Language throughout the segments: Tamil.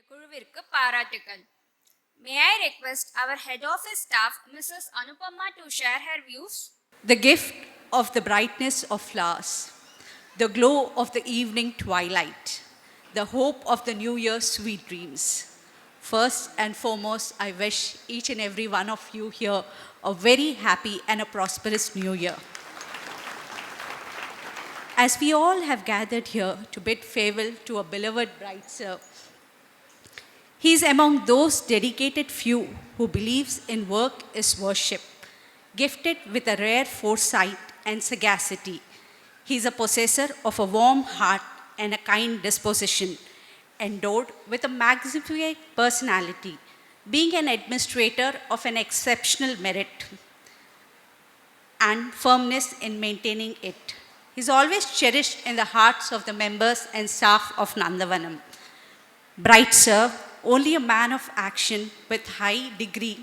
குழுவிற்கு பாராட்டுகள். May I request our head office staff, Mrs. Anupama, to share her views? The gift of the brightness of flowers, the glow of the evening twilight, the hope of the new year's sweet dreams. First and foremost, I wish each and every one of you here a very happy and a prosperous new year. As we all have gathered here to bid farewell to a beloved bright sir, he is among those dedicated few who believes in work is worship, gifted with a rare foresight and sagacity. He is a possessor of a warm heart and a kind disposition, endowed with a magnificent personality, being an administrator of an exceptional merit and firmness in maintaining it. He is always cherished in the hearts of the members and staff of Nandavanam. Bright sir, only a man of action with high degree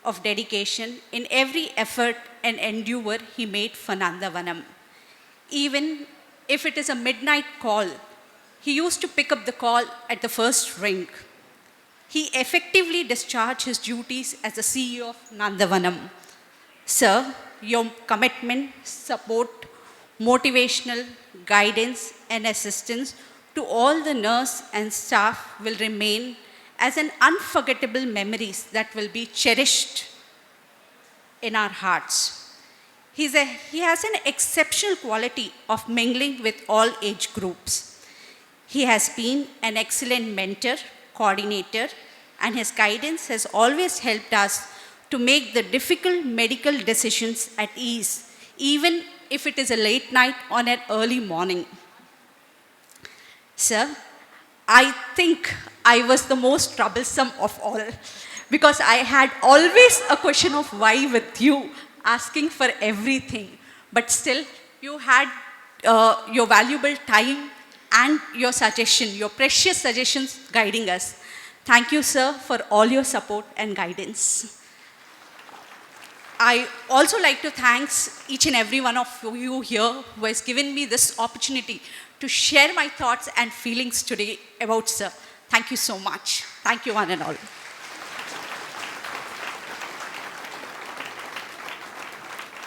of dedication in every effort and endeavor he made for Nandavanam. Even if it is a midnight call, he used to pick up the call at the first ring. He effectively discharged his duties as the CEO of Nandavanam. Sir, your commitment, support, motivational guidance and assistance to all the nurse and staff will remain as an unforgettable memories that will be cherished in our hearts. He has an exceptional quality of mingling with all age groups. He has been an excellent mentor, coordinator, and his guidance has always helped us to make the difficult medical decisions at ease, even if it is a late night or an early morning. Sir, I think I was the most troublesome of all because I had always a question of why with you, asking for everything. But still, you had your valuable time and your suggestion, your precious suggestions guiding us. Thank you, sir, for all your support and guidance. I also like to thank each and every one of you here who has given me this opportunity to share my thoughts and feelings today about sir. Thank you so much. Thank you one and all.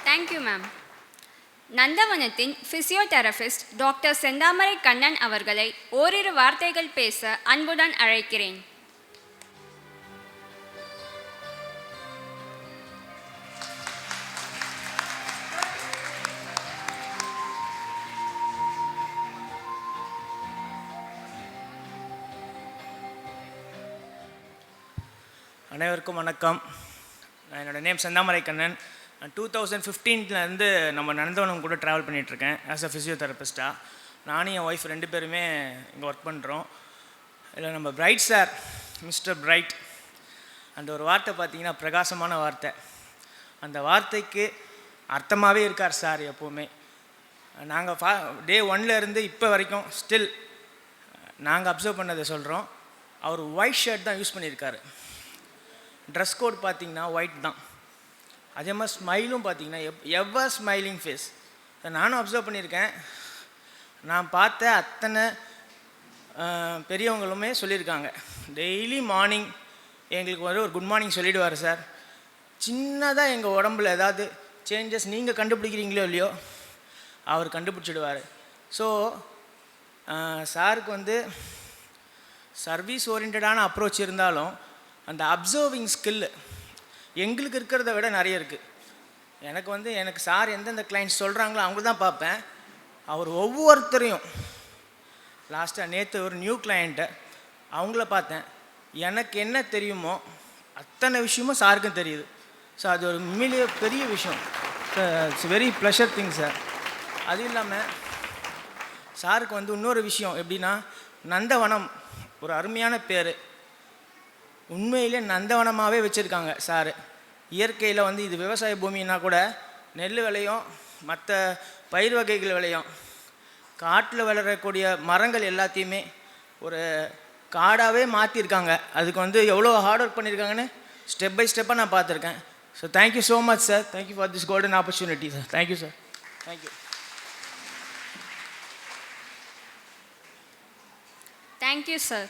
Thank you, ma'am. நந்தவனத்தின் ஃபிசியோதெரபிஸ்ட் டாக்டர் செந்தாமரை கண்ணன் அவர்களை ஓரிரு வார்த்தைகள் பேச அன்புடன் அழைக்கிறேன். அனைவருக்கும் வணக்கம். என்னோடய நேம் செந்தாமரை கண்ணன். 2015 நம்ம நந்தவனம் கூட ட்ராவல் பண்ணிகிட்ருக்கேன் ஆஸ் அ ஃபிசியோதெரபிஸ்ட்டாக. நானும் என் ஒய்ஃப் 2 பேருமே இங்கே ஒர்க் பண்ணுறோம். இதில் நம்ம பிரைட் சார், மிஸ்டர் பிரைட், அந்த ஒரு வார்த்தை பார்த்திங்கன்னா பிரகாசமான வார்த்தை. அந்த வார்த்தைக்கு அர்த்தமாகவே இருக்கார் சார் எப்போவுமே. நாங்கள் டே 1லேருந்து இப்போ வரைக்கும் ஸ்டில் நாங்கள் அப்சர்வ் பண்ணதை சொல்கிறோம். அவர் ஒயிட் ஷர்ட் தான் யூஸ் பண்ணியிருக்காரு. ட்ரெஸ் கோட் பார்த்திங்கன்னா ஒயிட் தான். அதே மாதிரி ஸ்மைலும் பார்த்திங்கன்னா எவர் ஸ்மைலிங் ஃபேஸ். நானும் அப்சர்வ் பண்ணியிருக்கேன். நான் பார்த்த அத்தனை பெரியவங்களுமே சொல்லியிருக்காங்க. டெய்லி மார்னிங் எங்களுக்கு ஒரு குட் மார்னிங் சொல்லிவிடுவார் சார். சின்னதாக எங்கள் உடம்புல ஏதாவது சேஞ்சஸ் நீங்கள் கண்டுபிடிக்கிறீங்களோ இல்லையோ அவர் கண்டுபிடிச்சிடுவார். ஸோ சாருக்கு சர்வீஸ் ஓரியன்டான அப்ரோச் இருந்தாலும் அந்த அப்சர்விங் ஸ்கில்லு எங்களுக்கு இருக்கிறத விட நிறைய இருக்குது. எனக்கு சார் எந்தெந்த கிளைண்ட்ஸ் சொல்கிறாங்களோ அவங்க தான் பார்ப்பேன். அவர் ஒவ்வொருத்தரையும் நேற்று ஒரு நியூ கிளைண்ட்டை அவங்கள பார்த்தேன். எனக்கு என்ன தெரியுமோ அத்தனை விஷயமும் சாருக்கும் தெரியுது. ஸோ அது ஒரு உண்மையிலேயே பெரிய விஷயம். It's very pleasure thing sir. அது இல்லாமல் சாருக்கு இன்னொரு விஷயம் எப்படின்னா, நந்தவனம் ஒரு அருமையான பேர். உண்மையிலே நந்தவனமாகவே வச்சுருக்காங்க சார். இயற்கையில் இது விவசாய பூமின்னா கூட நெல் விளையும், மற்ற பயிர் வகைகள் விளையும். காட்டில் வளரக்கூடிய மரங்கள் எல்லாத்தையுமே ஒரு காடாகவே மாற்றிருக்காங்க. அதுக்கு எவ்வளோ ஹார்ட் ஒர்க் பண்ணியிருக்காங்கன்னு ஸ்டெப் பை ஸ்டெப்பாக நான் பார்த்துருக்கேன். So thank you so much sir. Thank you for this golden opportunity sir. Thank you sir. Thank you. Thank you, sir.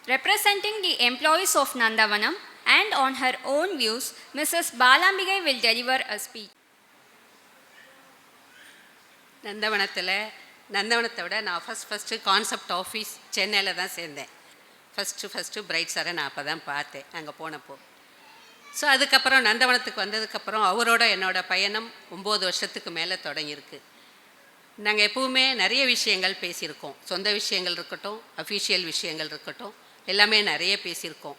Representing the employees of Nandavanam and on her own views, Mrs. Balambigai will deliver a speech. நந்தவனத்தை விட நான் ஃபஸ்ட்டு கான்செப்ட் ஆஃபீஸ் சென்னையில் தான் சேர்ந்தேன். ஃபஸ்ட்டு பிரைட் சாரை நான் அப்போ தான் பார்த்தேன் அங்கே போனப்போ. ஸோ அதுக்கப்புறம் நந்தவனத்துக்கு வந்ததுக்கப்புறம் அவரோட என்னோட பயணம் 9 வருஷத்துக்கு மேலே தொடங்கியிருக்கு. நாங்கள் எப்போவுமே நிறைய விஷயங்கள் பேசியிருக்கோம். சொந்த விஷயங்கள் இருக்கட்டும், அஃபிஷியல் விஷயங்கள் இருக்கட்டும், எல்லாமே நிறைய பேசியிருக்கோம்.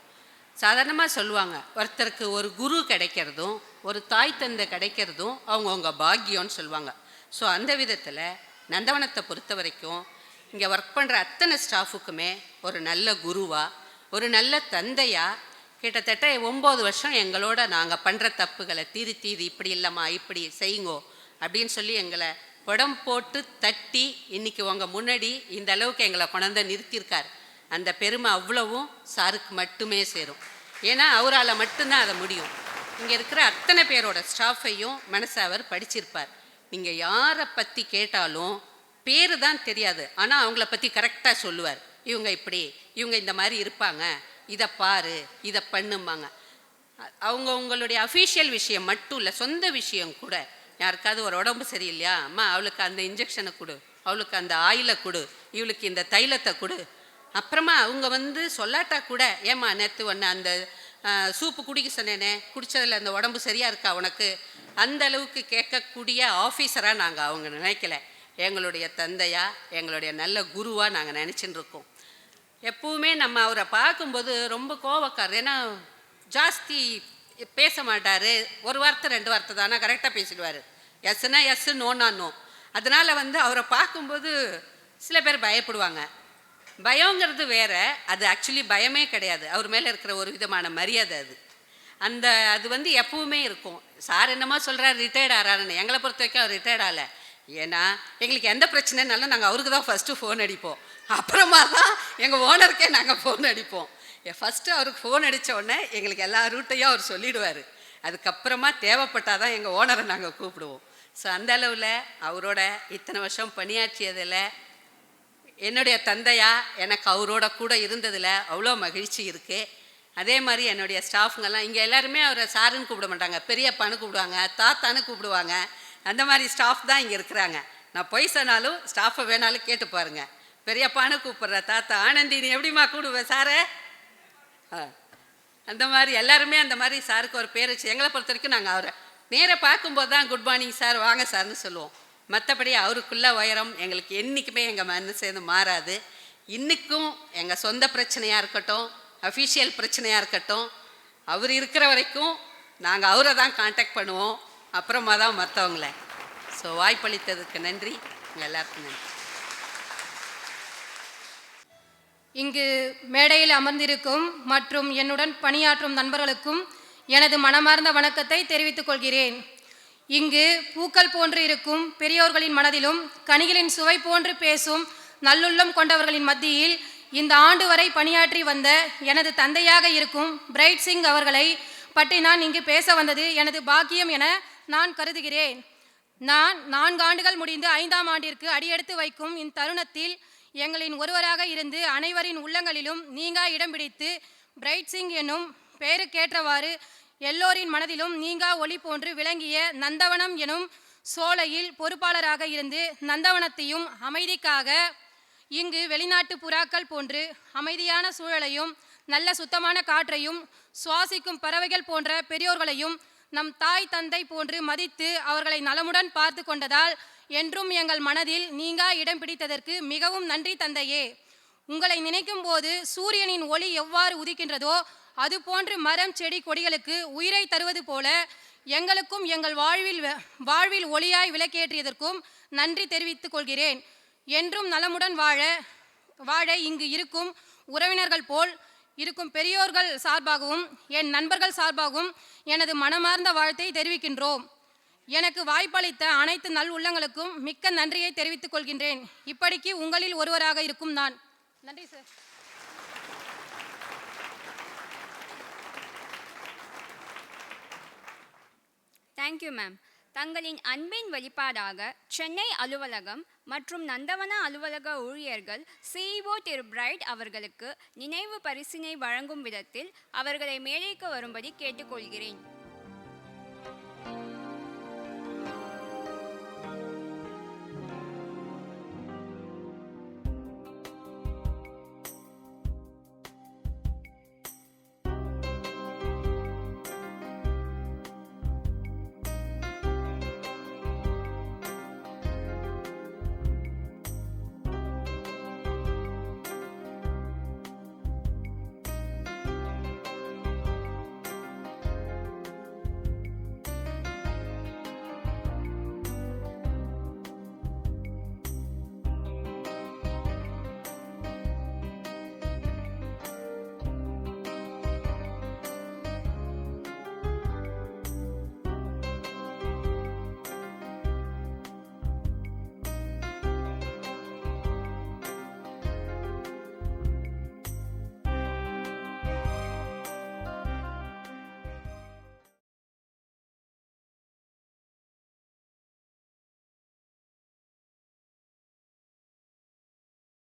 சாதாரணமாக சொல்லுவாங்க, ஒருத்தருக்கு ஒரு குரு கிடைக்கிறதும் ஒரு தாய் தந்தை கிடைக்கிறதும் அவங்கவுங்க பாக்கியம்னு சொல்லுவாங்க. ஸோ அந்த விதத்தில் நந்தவனத்தை பொறுத்த வரைக்கும் இங்கே ஒர்க் பண்ணுற அத்தனை ஸ்டாஃபுக்குமே ஒரு நல்ல குருவாக, ஒரு நல்ல தந்தையாக, கிட்டத்தட்ட 9 வருஷம் எங்களோட நாங்கள் பண்ணுற தப்புகளை திருத்தி இது இப்படி இல்லைம்மா இப்படி செய்யுங்கோ அப்படின்னு சொல்லி எங்களை உடம்பு போட்டு தட்டி இன்றைக்கி உங்கள் முன்னாடி இந்த அளவுக்கு எங்களை கொண்டாந்து நிறுத்தியிருக்கார். அந்த பெருமை அவ்வளவும் சாருக்கு மட்டுமே சேரும். ஏன்னா அவரால் மட்டும்தான் அதை முடியும். இங்கே இருக்கிற அத்தனை பேரோட ஸ்டாஃபையும் மனசை அவர் படிச்சிருப்பார். நீங்கள் யாரை பற்றி கேட்டாலும் பேர் தான் தெரியாது, ஆனால் அவங்கள பற்றி கரெக்டாக சொல்லுவார். இவங்க இப்படி, இவங்க இந்த மாதிரி இருப்பாங்க, இதை பாரு, இதை பண்ணுமாங்க. அவங்களுடைய அஃபீஷியல் விஷயம் மட்டும் இல்லை, சொந்த விஷயம் கூட. யாருக்காவது ஒரு உடம்பு சரியில்லையா, அம்மா அவளுக்கு அந்த இன்ஜெக்ஷனை கொடு, அவளுக்கு அந்த ஆயிலை கொடு, இவளுக்கு இந்த தைலத்தை கொடு. அப்புறமா அவங்க சொல்லாட்டா கூட, ஏம்மா நேற்று ஒன்று அந்த சூப்பு குடிக்க சொன்னேனே, குடித்ததில் அந்த உடம்பு சரியாக இருக்கா உனக்கு, அந்த அளவுக்கு கேட்கக்கூடிய ஆஃபீஸராக நாங்கள் அவங்க நினைக்கல. எங்களுடைய தந்தையாக, எங்களுடைய நல்ல குருவாக நாங்கள் நினச்சின்னு இருக்கோம். எப்பவுமே நம்ம அவரை பார்க்கும்போது ரொம்ப கோவக்கார். ஏன்னா ஜாஸ்தி பேச மாட்டார். ஒரு வார்த்தை 2 வார்த்தை தானே கரெக்டாக பேசிடுவார். எஸ்னா எஸ், நோனா நோ. அதனால் அவரை பார்க்கும்போது சில பேர் பயப்படுவாங்க. பயங்கிறது வேற, அது ஆக்சுவலி பயமே கிடையாது. அவர் மேலே இருக்கிற ஒரு விதமான மரியாதை அது. அது எப்பவுமே இருக்கும். சார் என்னமா சொல்கிறார், ரிட்டையர்ட் ஆகிறாருன்னு. எங்களை பொறுத்த வரைக்கும் அவர் ரிட்டையர்ட் ஆகலை. ஏன்னா எங்களுக்கு எந்த பிரச்சனைனாலும் நாங்கள் அவருக்கு தான் ஃபஸ்ட்டு ஃபோன் அடிப்போம். அப்புறமா தான் எங்கள் ஓனருக்கே நாங்கள் ஃபோன் அடிப்போம். ஃபஸ்ட்டு அவருக்கு ஃபோன் அடித்த உடனே எங்களுக்கு எல்லா ரூட்டையும் அவர் சொல்லிவிடுவார். அதுக்கப்புறமா தேவைப்பட்டால் தான் எங்கள் ஓனரை நாங்கள் கூப்பிடுவோம். ஸோ அந்த அளவில் அவரோட இத்தனை வருஷம் பணியாற்றியதில் என்னுடைய தந்தையா எனக்கு அவரோட கூட இருந்ததில் அவ்வளோ மகிழ்ச்சி இருக்குது. அதே மாதிரி என்னுடைய ஸ்டாஃபுங்கெல்லாம் இங்கே எல்லாருமே அவரை சாருன்னு கூப்பிட மாட்டாங்க, பெரியப்பான்னு கூப்பிடுவாங்க, தாத்தான்னு கூப்பிடுவாங்க. அந்த மாதிரி ஸ்டாஃப் தான் இங்கே இருக்கிறாங்க. நான் பொய் சொன்னாலும் ஸ்டாஃபை வேணாலும் கேட்டு பாருங்க. பெரியப்பான்னு கூப்பிட்ற தாத்தா, ஆனந்தி நீ எப்படிமா கூப்பிடுவேன் சாரை, அந்த மாதிரி எல்லாருமே அந்த மாதிரி சாருக்கு ஒரு பேர் வச்சு. எங்களை பொறுத்த வரைக்கும் நாங்கள் அவரை நேராக பார்க்கும்போது தான் குட் மார்னிங் சார், வாங்க சார்னு சொல்லுவோம். மற்றபடி அவருக்குள்ள உயரம் எங்களுக்கு என்றைக்குமே எங்கள் மனசேர்ந்து மாறாது. இன்றைக்கும் எங்கள் சொந்த பிரச்சனையாக இருக்கட்டும், அஃபிஷியல் பிரச்சனையாக இருக்கட்டும், அவர் இருக்கிற வரைக்கும் நாங்கள் அவரை தான் காண்டாக்ட் பண்ணுவோம், அப்புறமா தான் மற்றவங்கள. ஸோ வாய்ப்பளித்ததுக்கு நன்றி, உங்கள் எல்லாருக்கும் நன்றி. இங்கு மேடையில் அமர்ந்திருக்கும் மற்றும் என்னுடன் பணியாற்றும் நண்பர்களுக்கும் எனது மனமார்ந்த வணக்கத்தை தெரிவித்துக் கொள்கிறேன். இங்கு பூக்கள் போன்று இருக்கும் பெரியோர்களின் மனதிலும் கனிகளின் சுவை போன்று பேசும் நல்லுள்ளம் கொண்டவர்களின் மத்தியில் இந்த ஆண்டு வரை பணியாற்றி வந்த எனது தந்தையாக இருக்கும் பிரைட் சிங் அவர்களை பற்றி நான் இங்கு பேச வந்தது எனது பாக்கியம் என நான் கருதுகிறேன். நான் 4 ஆண்டுகள் முடிந்து 5ஆம் ஆண்டிற்கு அடியெடுத்து வைக்கும் இந்த தருணத்தில் எங்களின் ஒருவராக இருந்து அனைவரின் உள்ளங்களிலும் நீங்கா இடம் பிடித்து பிரைட் சிங் என்னும் பெயருக்கேற்றவாறு எல்லோரின் மனதிலும் நீங்கா ஒளி போன்று விளங்கிய நந்தவனம் எனும் சோலையில் பொறுப்பாளராக இருந்து நந்தவனத்தையும் அமைதிக்காக இங்கு வெளிநாட்டு புறாக்கள் போன்று அமைதியான சூழலையும் நல்ல சுத்தமான காற்றையும் சுவாசிக்கும் பறவைகள் போன்ற பெரியோர்களையும் நம் தாய் தந்தை போன்று மதித்து அவர்களை நலமுடன் பார்த்து கொண்டதால் என்றும் எங்கள் மனதில் நீங்கா இடம் பிடித்ததற்கு மிகவும் நன்றி தந்தையே. உங்களை நினைக்கும் போது சூரியனின் ஒளி எவ்வாறு உதிக்கின்றதோ அதுபோன்று மரம் செடி கொடிகளுக்கு உயிரை தருவது போல எங்களுக்கும் எங்கள் வாழ்வில் ஒளியாய் விளக்கேற்றியதற்கும் நன்றி தெரிவித்துக் கொள்கிறேன். என்றும் நலமுடன் வாழ இங்கு இருக்கும் உறவினர்கள் போல் இருக்கும் பெரியோர்கள் சார்பாகவும் என் நண்பர்கள் சார்பாகவும் எனது மனமார்ந்த வாழ்த்தை தெரிவிக்கின்றோம். எனக்கு வாய்ப்பளித்த அனைத்து நல் உள்ளங்களுக்கும் மிக்க நன்றியை தெரிவித்துக் கொள்கின்றேன். இப்படிக்கு உங்களில் ஒருவராக இருக்கும் நான். நன்றி சார். Thank you, ma'am. தங்களின் அன்பின் வெளிப்பாடாக சென்னை அலுவலகம் மற்றும் நந்தவன அலுவலக ஊழியர்கள் சிஇஓ திரு பிரைட் அவர்களுக்கு நினைவு பரிசினை வழங்கும் விதத்தில் அவர்களை மேடைக்கு வரும்படி கேட்டுக்கொள்கிறேன்.